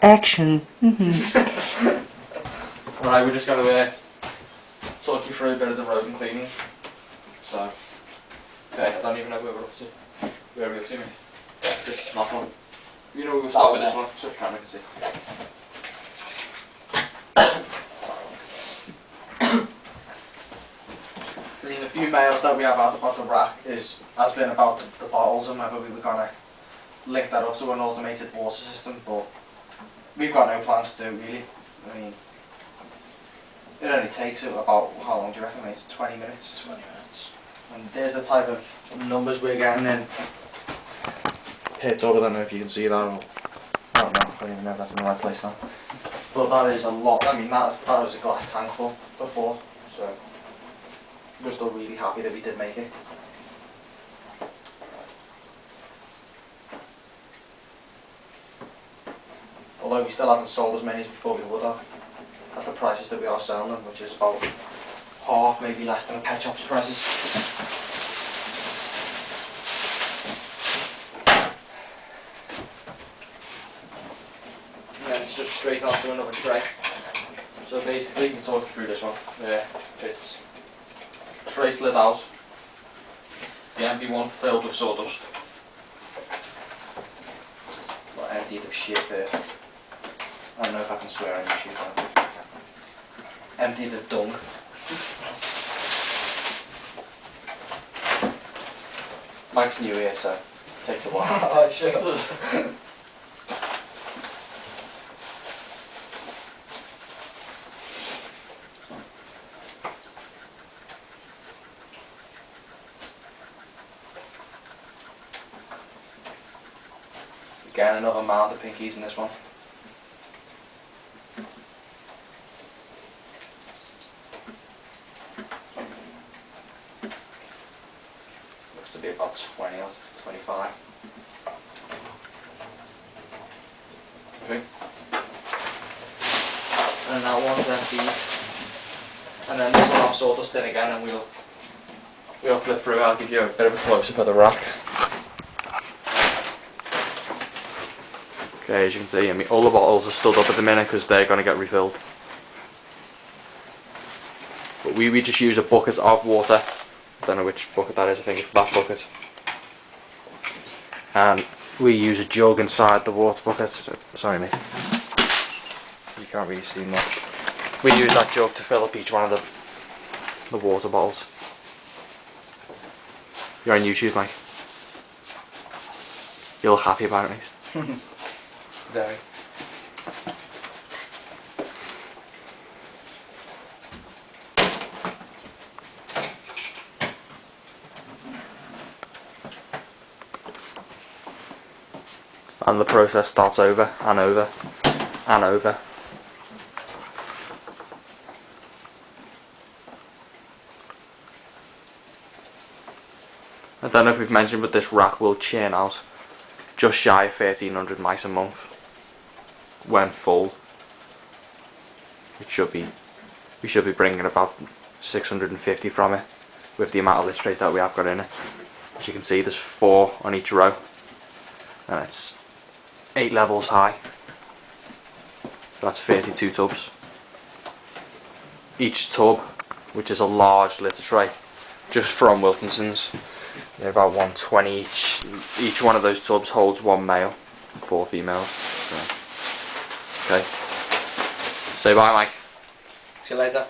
Action. Right, we're just going to talk you through a bit of the rodent cleaning. So, okay, I don't even know where we're up to. Where are we up to, mate? This last one. You know, we'll start with this one, so the camera can see. The few mails that we have out about the rack has been about the bottles and whether we were going to link that up to an automated water system, but we've got no plans to do it really. I mean, it only takes about, how long do you reckon, mate? 20 minutes? 20 minutes. And there's the type of numbers we're getting in. Hit up, I don't know if you can see that, or I don't know, I don't even know if that's in the right place now. But that is a lot. I mean, that was a glass tank full before, so we're still really happy that we did make it. Although we still haven't sold as many as we thought we would have at the prices that we are selling them, which is about half, maybe less than a pet shop's prices. And then it's just straight onto another tray. So basically, we can talk you through this one. It's tray slid out, the empty one filled with sawdust. Not emptied of shit there. I don't know if I can swear on YouTube. Emptied of dung. Mike's new here, so it takes a while. Oh, sure. Again, another mound of pinkies in this one. Looks to be about 20 or 25. Okay. And that one's empty. And then this one I'll sawdust in again, and we'll flip through. I'll give you a bit of a close up of the rack. Okay, as you can see, I mean, all the bottles are stood up at the minute because they're going to get refilled. But we just use a bucket of water. I don't know which bucket that is, I think it's that bucket. And we use a jug inside the water bucket. Sorry mate, you can't really see much. We use that jug to fill up each one of the water bottles. You're on YouTube, Mike. You look happy about it, mate. Very. And the process starts over and over and over. I don't know if we've mentioned, but this rack will churn out just shy of 1,300 mice a month when full. We should be bringing about 650 from it with the amount of list trays that we have got in it. As you can see, there's 4 on each row, and it's 8 levels high. So that's 32 tubs. Each tub, which is a large litter tray, just from Wilkinson's, they're about 120 each. Each one of those tubs holds 1 male, 4 females. So, okay. Say bye, Mike. See you later.